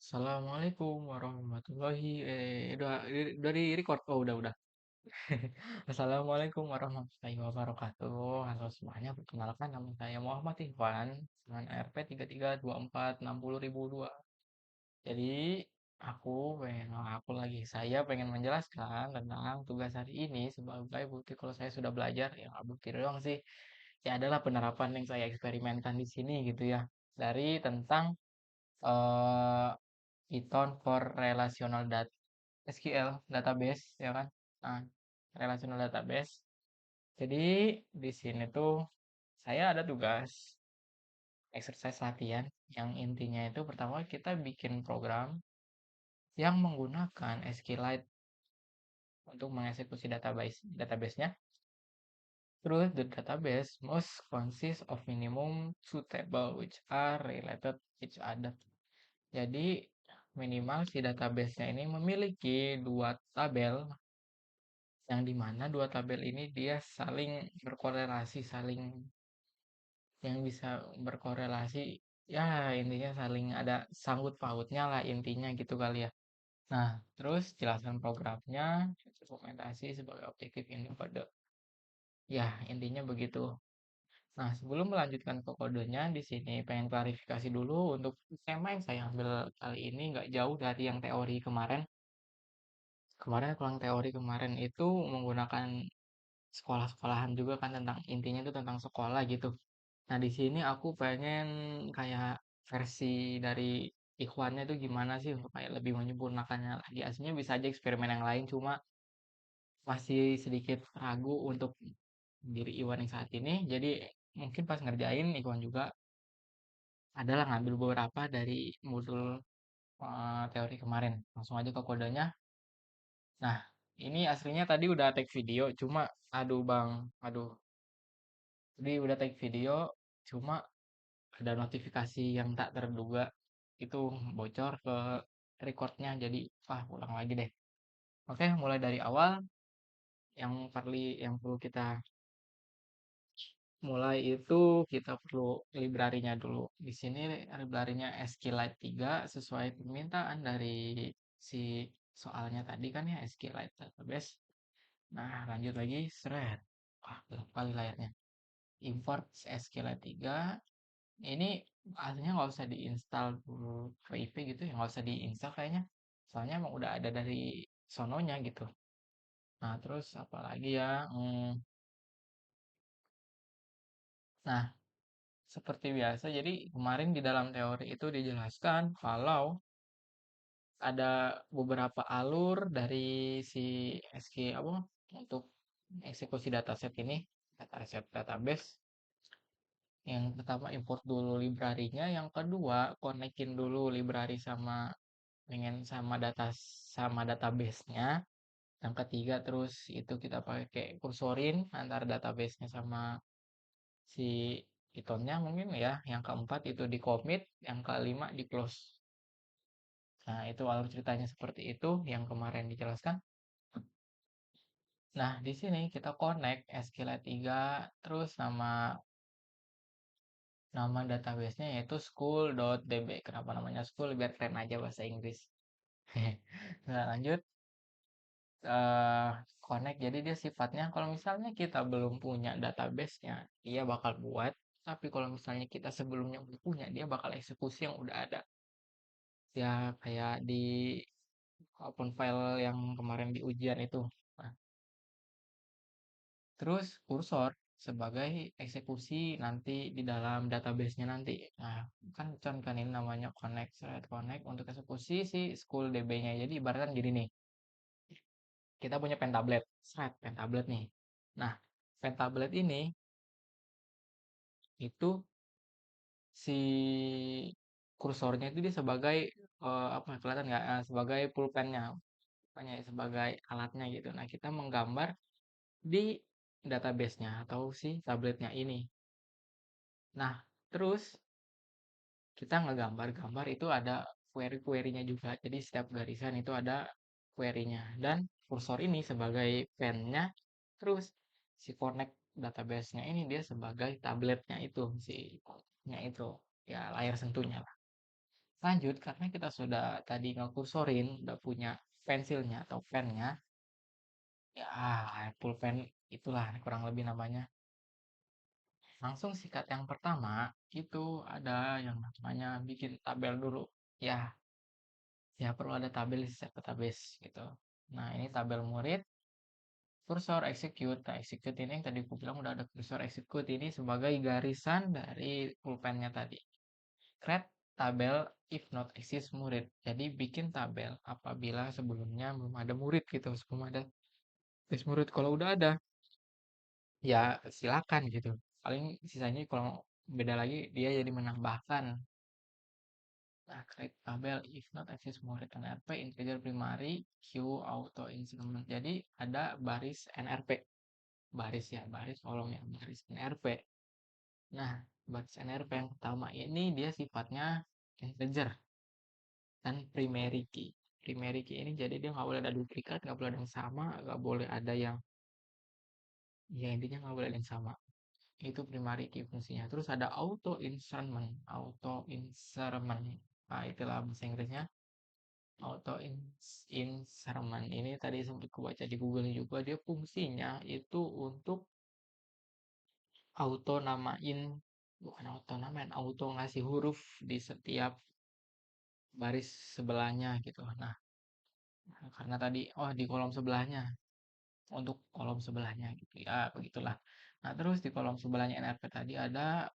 Assalamualaikum warahmatullahi udah di record. Oh, udah. Assalamualaikum warahmatullahi wabarakatuh. Halo semuanya, perkenalkan nama saya Muhammad Ikhwan dengan RP 332460.002. Jadi saya pengen menjelaskan tentang tugas hari ini sebagai bukti kalau saya sudah belajar. Ya nggak bukti doang sih. Ya adalah penerapan yang saya eksperimenkan di sini gitu ya. Dari tentang eh Python for Relational Data SQL database ya kan. Nah, relational database. Jadi di sini tuh saya ada tugas exercise latihan yang intinya itu pertama kita bikin program yang menggunakan SQLite untuk mengeksekusi database-nya. Terus the database must consist of minimum two table which are related each other. Jadi minimal si database-nya ini memiliki dua tabel yang dimana dua tabel ini dia saling berkorelasi, yang bisa berkorelasi, ya intinya saling ada sangkut pautnya lah intinya gitu kali ya. Nah, terus jelasan programnya, dokumentasi sebagai objektif ini pada, ya intinya begitu. Nah, sebelum melanjutkan ke kodenya, di sini pengen klarifikasi dulu untuk tema yang saya ambil kali ini nggak jauh dari yang teori kemarin. Kemarin itu menggunakan sekolah-sekolahan juga kan, tentang intinya itu tentang sekolah gitu. Nah, di sini aku pengen kayak versi dari Ikhwannya itu gimana sih untuk kayak lebih menyempurnakannya lagi. Aslinya bisa aja eksperimen yang lain, cuma masih sedikit ragu untuk diri Iwan yang saat ini. Jadi mungkin pas ngerjain Ikhwan juga adalah ngambil beberapa dari modul teori kemarin. Langsung aja ke kodenya. Nah, ini aslinya tadi udah take video, cuma aduh Bang, aduh. Jadi udah take video, cuma ada notifikasi yang tak terduga itu bocor ke recordnya, jadi ulang lagi deh. Oke, mulai dari awal. Yang perlu kita mulai itu kita perlu library-nya dulu. Di sini library-nya SQLite 3 sesuai permintaan dari si soalnya tadi kan ya, SQLite database. Nah, lanjut lagi, thread. Gelap kali layarnya. Import SQLite 3. Ini aslinya nggak usah diinstal dulu VIP gitu ya, nggak usah diinstal kayaknya. Soalnya emang udah ada dari sononya gitu. Nah, terus apa lagi ya? Nah, seperti biasa, jadi kemarin di dalam teori itu dijelaskan kalau ada beberapa alur dari si SQ apa untuk eksekusi dataset ini, dataset database. Yang pertama import dulu library-nya, yang kedua konekin dulu library sama database-nya. Yang ketiga terus itu kita pakai kursorin antara database-nya sama si Python-nya mungkin ya. Yang keempat itu di commit, yang kelima di close. Nah, itu alur ceritanya seperti itu yang kemarin dijelaskan. Nah, di sini kita connect SQLite 3 terus nama database-nya yaitu school.db. Kenapa namanya school? Biar keren aja bahasa Inggris. Nah, lanjut eh connect. Jadi dia sifatnya kalau misalnya kita belum punya database-nya, dia bakal buat. Tapi kalau misalnya kita sebelumnya udah punya, dia bakal eksekusi yang udah ada. Ya kayak di open file yang kemarin di ujian itu. Nah, terus kursor sebagai eksekusi nanti di dalam database-nya nanti. Nah, kan kan ini namanya connect, thread connect untuk eksekusi si school DB-nya. Jadi ibaratkan gini nih, kita punya pentablet, pentablet nih. Nah, pentablet ini itu si kursornya itu dia sebagai apa kelihatan nggak? Sebagai pulpennya, makanya sebagai alatnya gitu. Nah, kita menggambar di database-nya atau si tabletnya ini. Nah, terus kita ngegambar-gambar itu ada query-query-nya juga. Jadi setiap garisan itu ada query-nya. Dan kursor ini sebagai pen-nya, terus si connect database-nya ini dia sebagai tabletnya itu, si nya itu. Ya layar sentuhnya lah. Lanjut, karena kita sudah tadi ngekursorin, udah punya pensilnya atau pennya, ya pulpen itulah kurang lebih namanya. Langsung sikat yang pertama, itu ada yang namanya bikin tabel dulu. Ya, ya perlu ada tabel di setiap database gitu. Nah, ini tabel murid, kursor execute. Nah, execute ini yang tadi aku bilang udah ada kursor execute ini sebagai garisan dari pulpennya tadi. Create tabel if not exist murid. Jadi bikin tabel apabila sebelumnya belum ada murid gitu, sebelum ada tes murid. Kalau udah ada, ya silakan gitu. Paling sisanya kalau beda lagi dia jadi menambahkan. Nah, create tabel if not exist murid NRP integer primary Q auto increment. Jadi ada baris NRP. Baris ya, baris kolom ya, baris NRP. Nah, baris NRP yang pertama ini dia sifatnya integer dan primary key. Primary key ini jadi dia nggak boleh ada duplikat, nggak boleh ada yang sama, nggak boleh ada yang, ya intinya nggak boleh ada yang sama. Itu primary key fungsinya. Terus ada auto insert, auto insert. Nah, itulah bahasa Inggrisnya. Auto insert ini tadi sempat aku baca di Google juga, dia fungsinya itu untuk auto namain, bukan auto namain, auto ngasih huruf di setiap baris sebelahnya gitu. Nah, karena tadi oh di kolom sebelahnya, untuk kolom sebelahnya gitu ya, begitulah. Nah, terus di kolom sebelahnya NRP tadi ada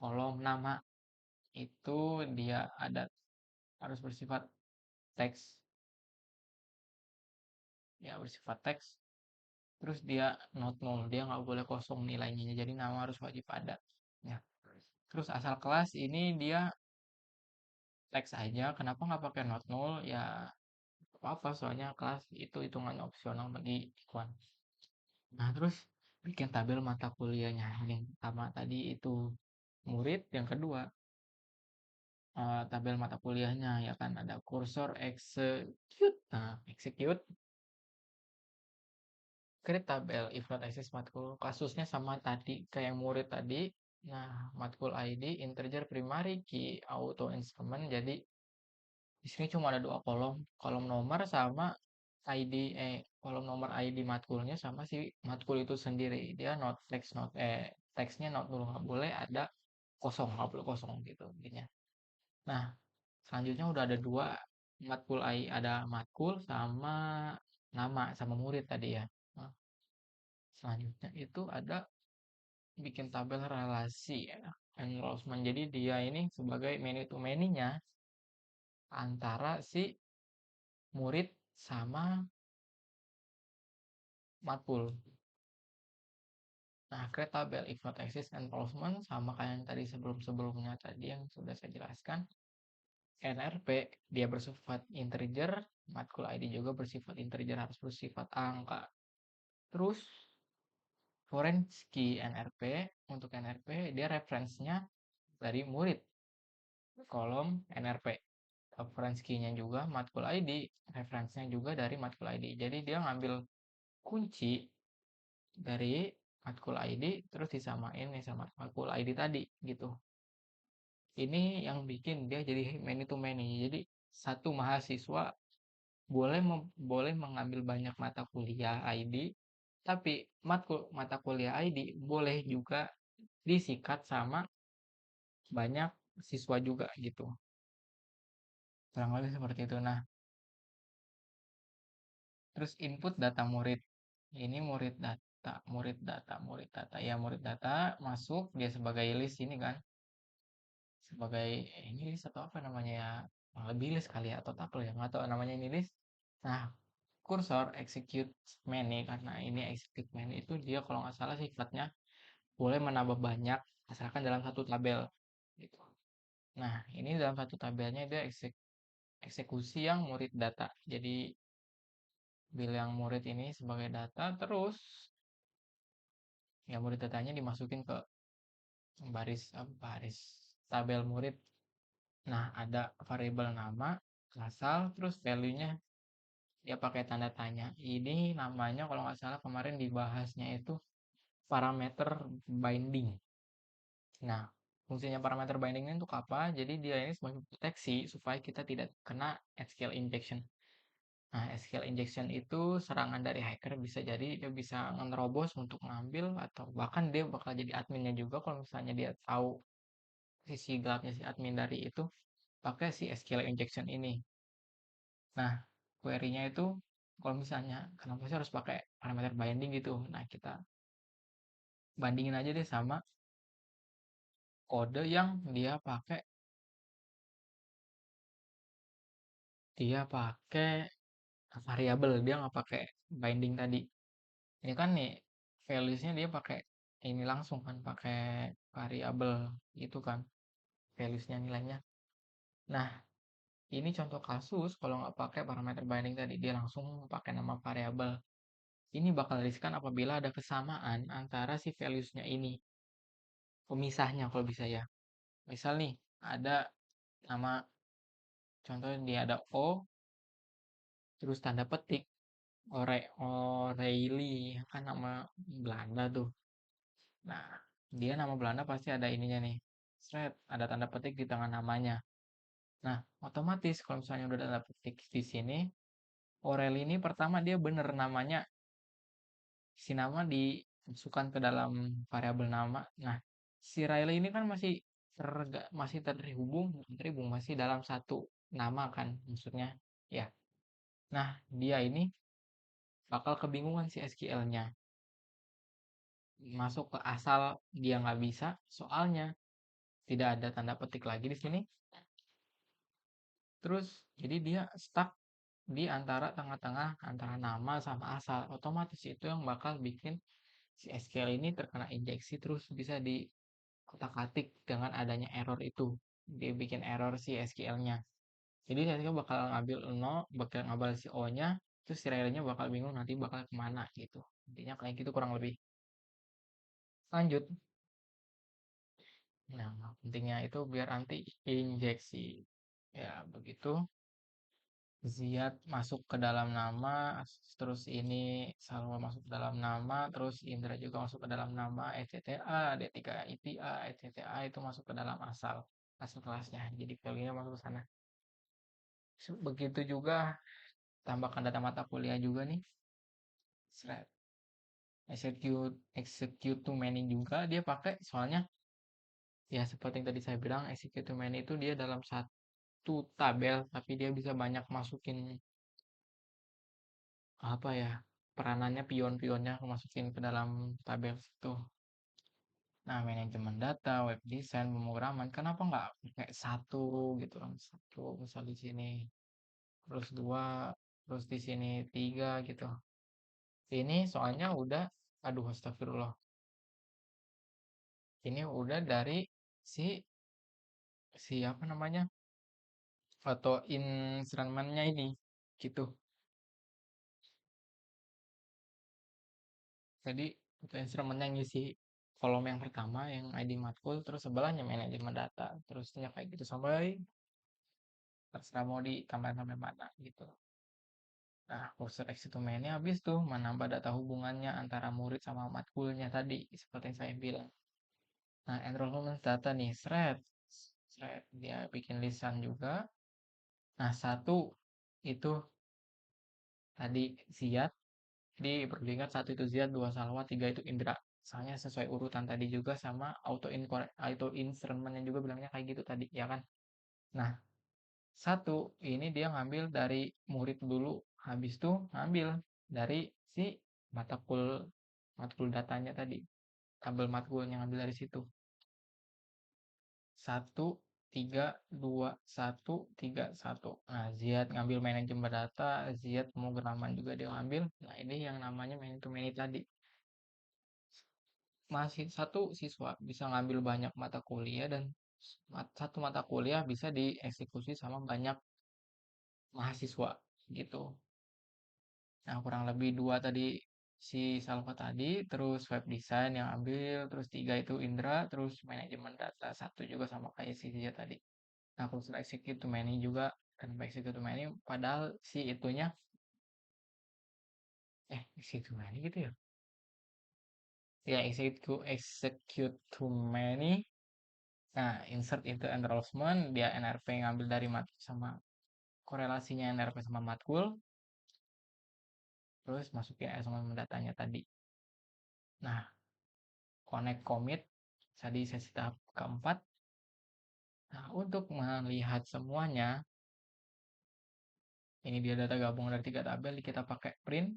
kolom nama, itu dia ada harus bersifat teks, ya bersifat teks. Terus dia not null, dia nggak boleh kosong nilainya, jadi nama harus wajib ada ya. Terus asal kelas ini dia teks aja, kenapa nggak pakai not null ya, apa soalnya kelas itu hitungan opsional bagi Ikhwan. Nah, terus bikin tabel mata kuliahnya. Yang pertama tadi itu murid, yang kedua tabel mata kuliahnya ya kan, ada kursor execute. Nah, execute create tabel if not access matkul. Kasusnya sama tadi kayak murid tadi. Nah, matkul ID integer primary key auto instrument. Jadi di sini cuma ada dua kolom, kolom nomor sama ID, kolom nomor ID matkulnya sama si matkul itu sendiri. Dia not text, not teksnya not dulu, nggak boleh ada kosong, nggak boleh kosong gitu intinya. Nah, selanjutnya udah ada dua matkul AI, ada matkul sama nama sama murid tadi ya. Nah, selanjutnya itu ada bikin tabel relasi ya, enrollment. Jadi dia ini sebagai many to many-nya antara si murid sama matkul. Nah, create tabel if not exist enrollment sama kayak yang tadi sebelum-sebelumnya tadi yang sudah saya jelaskan. NRP dia bersifat integer, matkul ID juga bersifat integer, harus bersifat angka. Terus foreign key NRP, untuk NRP dia referensinya dari murid kolom NRP. Reference key-nya juga matkul ID, referensinya juga dari matkul ID. Jadi dia ngambil kunci dari matkul ID terus disamain nih sama matkul ID tadi gitu. Ini yang bikin dia jadi many to many. Jadi satu mahasiswa boleh mengambil banyak mata kuliah ID, tapi mata kuliah ID boleh juga disikat sama banyak siswa juga gitu. Kurang lebih seperti itu. Nah, terus input data murid. Ini murid data, murid data, murid data. Ya, murid data masuk dia sebagai list ini kan. Sebagai ini list atau apa namanya ya? Lebih list kali ya atau tuple ya, nggak tahu namanya ini list. Nah, kursor execute many, karena ini execute many itu dia kalau nggak salah sifatnya boleh menambah banyak asalkan dalam satu tabel gitu. Nah, ini dalam satu tabelnya dia eksekusi yang murid data. Jadi bilang murid ini sebagai data, terus ya murid datanya dimasukin ke baris tabel murid. Nah, ada variabel nama, asal, terus value-nya dia pakai tanda tanya. Ini namanya kalau nggak salah kemarin dibahasnya itu parameter binding. Nah, fungsinya parameter binding ini untuk apa? Jadi dia ini sebagai proteksi supaya kita tidak kena SQL injection. Nah, SQL injection itu serangan dari hacker, bisa jadi dia bisa menerobos untuk ngambil, atau bahkan dia bakal jadi adminnya juga kalau misalnya dia tahu sisi gelapnya si admin dari itu pakai si SQL injection ini. Nah, query-nya itu kalau misalnya kenapa sih harus pakai parameter binding gitu? Nah, kita bandingin aja deh sama kode yang dia pakai variabel, dia nggak pakai binding tadi. Ini kan nih values-nya dia pakai ini langsung kan, pakai variabel itu kan values-nya, nilainya. Nah, ini contoh kasus kalau nggak pakai parameter binding tadi, dia langsung pakai nama variabel. Ini bakal riskan apabila ada kesamaan antara si values-nya ini. Pemisahnya kalau bisa ya. Misal nih, ada nama, contohnya dia ada O, terus tanda petik, O'Reilly, kan nama Belanda tuh. Nah, dia nama Belanda pasti ada ininya nih. Ada tanda petik di tengah namanya. Nah, otomatis kalau misalnya udah ada tanda petik di sini, O'Reilly ini pertama dia bener namanya, si nama dimasukkan ke dalam variabel nama. Nah, si Riley ini kan masih terhubung masih dalam satu nama kan maksudnya. Ya. Nah, dia ini bakal kebingungan si SQL-nya. Masuk ke asal dia nggak bisa, soalnya tidak ada tanda petik lagi di sini. Terus jadi dia stuck di antara tengah-tengah antara nama sama asal. Otomatis itu yang bakal bikin si SQL ini terkena injeksi, terus bisa di kotak-atik dengan adanya error itu. Dia bikin error si SQL-nya. Jadi nanti bakal ngambil 0, bakal ngambil si O-nya, terus si relnya bakal bingung nanti bakal kemana gitu. Intinya kayak gitu kurang lebih. Lanjut. Nah, pentingnya itu biar anti injeksi. Ya, begitu. Ziat masuk ke dalam nama, terus ini Salwa masuk ke dalam nama, terus Indra juga masuk ke dalam nama, ECTA, D3 IPA, ECTA itu masuk ke dalam asal kelasnya. Jadi value-nya masuk ke sana. Begitu juga tambahkan data mata kuliah juga nih. Seret. Execute to many juga dia pakai, soalnya ya seperti yang tadi saya bilang, execute to many itu dia dalam satu tabel tapi dia bisa banyak masukin apa ya, peranannya, pion-pionnya masukin ke dalam tabel itu. Nah, manajemen data, web design, pemrograman, kenapa nggak pakai satu gitu kan? Satu misal di sini, terus dua, terus di sini tiga gitu. Ini soalnya udah, aduh astagfirullah. Ini udah dari si apa namanya? Foto instrumennya ini gitu. Jadi foto instrumennya ngisi kolom yang pertama yang ID matkul, terus sebelahnya manajemen data, terusnya kayak gitu sampai terserah mau ditambahin sampai mana gitu. Nah, kursor exit-to-main ini habis tuh menambah data hubungannya antara murid sama matkulnya tadi, seperti yang saya bilang. Nah, enrollment data nih, dia bikin lisan juga. Nah, satu itu tadi Ziat, di perlu diingat satu itu Ziat, dua Salwa, tiga itu Indra. Soalnya sesuai urutan tadi juga, sama auto instrumentnya juga bilangnya kayak gitu tadi, ya kan? Nah, satu ini dia ngambil dari murid dulu, habis itu ngambil dari si matkul matkul datanya tadi, tabel matkulnya ngambil dari situ. Satu tiga dua satu tiga satu. Nah, Ziad ngambil manajemen data, Ziad pemrograman juga dia ngambil. Nah, ini yang namanya man to many tadi. Masih satu siswa bisa ngambil banyak mata kuliah, dan satu mata kuliah bisa dieksekusi sama banyak mahasiswa gitu. Nah, kurang lebih dua tadi si Salva tadi, terus web design yang ambil, terus tiga itu Indra, terus manajemen data satu juga sama kayak si dia tadi. Nah, kalau sudah execute to many juga, kenapa execute to many? Padahal si itunya, execute to many gitu ya? Ya, execute to many Nah, insert into enrollment, dia NRP ngambil dari matkul sama korelasinya NRP sama matkul, terus masukin sama datanya tadi. Nah, connect commit, tadi sesi tahap keempat. Nah, untuk melihat semuanya, ini dia data gabungan dari 3 tabel, kita pakai print.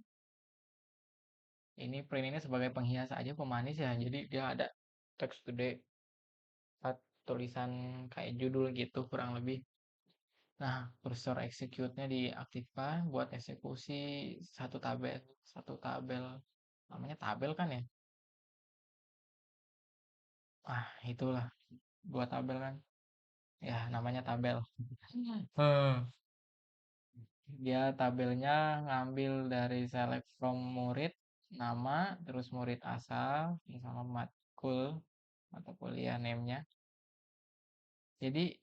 Ini print ini sebagai penghias aja, pemanis ya, jadi dia ada text today, tulisan kayak judul gitu kurang lebih. Nah, cursor execute-nya diaktifkan buat eksekusi satu tabel. Namanya tabel kan ya? Ah, itulah, 2 tabel kan. Ya, namanya tabel. Hmm. Dia tabelnya ngambil dari select from murid, nama, terus murid asal, sama matkul atau kuliah name-nya. Jadi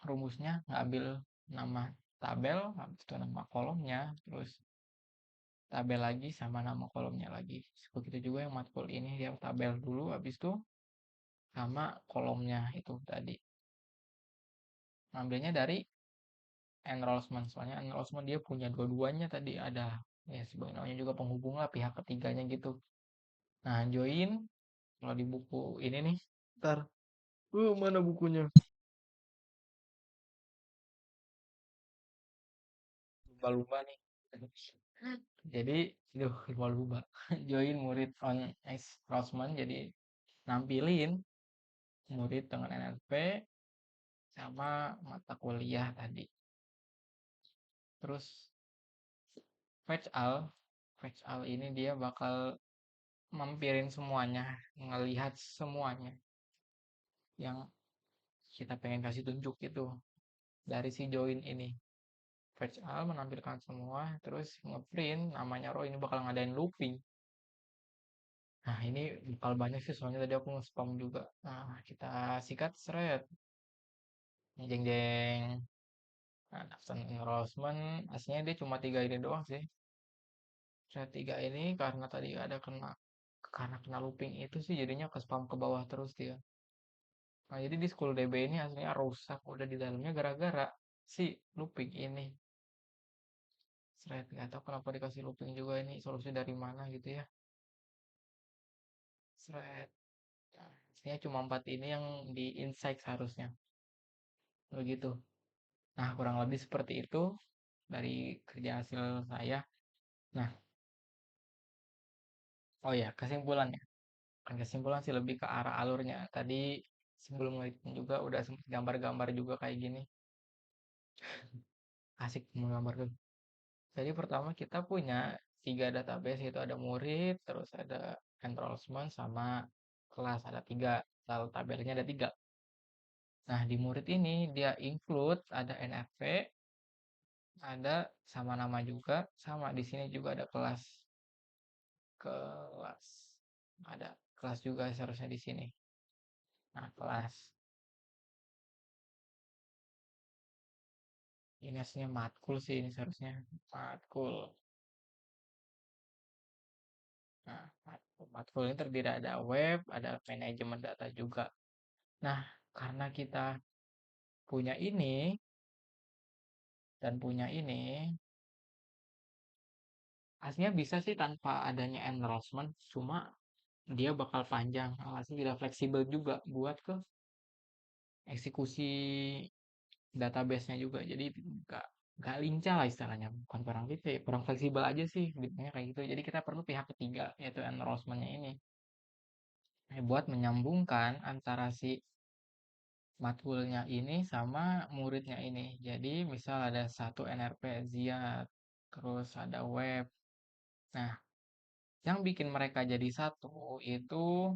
rumusnya ngambil nama tabel, habis itu nama kolomnya, terus tabel lagi sama nama kolomnya lagi. Begitu juga yang matkul ini, dia tabel dulu, habis itu sama kolomnya itu tadi. Ngambilnya dari enrollment, soalnya enrollment dia punya dua-duanya tadi, ada ya sebenarnya juga penghubung lah, pihak ketiganya gitu. Nah, join kalau di buku ini nih, ntar mana bukunya, lumba-lumba nih. Jadi lumba-lumba. Join murid on enrollment, jadi nampilin murid dengan NLP sama mata kuliah tadi. Terus fetch all, ini dia bakal mampirin semuanya, ngelihat semuanya yang kita pengen kasih tunjuk itu dari si join ini. Fetch all menampilkan semua, terus ngeprint namanya row, ini bakal ngadain looping. Nah, ini bakal banyak sih, soalnya tadi aku nge-spam juga. Nah, kita sikat thread. Jeng jeng. Nah, daftar enrollment, aslinya dia cuma 3 ini doang sih. Thread 3 ini karena kena looping itu sih, jadinya ke spam ke bawah terus dia. Nah, jadi di School DB ini aslinya rusak udah di dalamnya gara-gara si looping ini. Thread, nggak tahu kenapa dikasih looping juga, ini solusi dari mana gitu ya. Thread. Nah, aslinya cuma 4 ini yang di insight seharusnya. Begitu. Nah, kurang lebih seperti itu dari kerja hasil saya. Nah, oh ya, kesimpulannya. Kan kesimpulan sih lebih ke arah alurnya. Tadi sebelum ngelipin juga udah sempet gambar-gambar juga kayak gini. Asik menggambar dulu. Jadi pertama kita punya 3 database, itu ada murid, terus ada enrollment sama kelas, ada 3. Tabelnya ada 3. Nah, di murid ini dia include ada NFP, ada sama nama juga, sama di sini juga ada kelas. Kelas. Ada kelas juga seharusnya di sini. Nah, kelas. Ini aslinya matkul sih, ini seharusnya matkul. Nah, matkul ini terdiri ada web, ada manajemen data juga. Nah, karena kita punya ini dan punya ini, aslinya bisa sih tanpa adanya enrollment, cuma dia bakal panjang. Aslinya tidak fleksibel juga buat ke eksekusi database-nya juga. Jadi nggak lincah lah istilahnya. Bukan kurang gitu ya, kurang fleksibel aja sih, bilangnya kayak gitu. Jadi kita perlu pihak ketiga, yaitu enrollment-nya ini. Buat menyambungkan antara si matkulnya ini sama muridnya ini. Jadi misal ada satu NRP Ziat, terus ada web. Nah, yang bikin mereka jadi satu itu,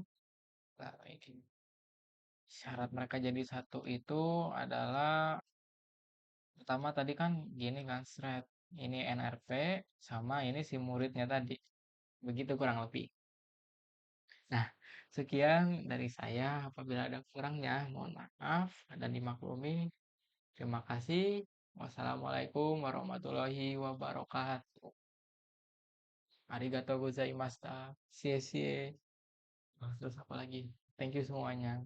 syarat mereka jadi satu itu adalah pertama tadi kan gini kan, thread. Ini NRP sama ini si muridnya tadi. Begitu kurang lebih. Nah, sekian dari saya. Apabila ada kurangnya, mohon maaf dan dimaklumi. Terima kasih. Wassalamualaikum warahmatullahi wabarakatuh. Arigatou gozaimashita. Sie. Terus apa lagi? Thank you semuanya.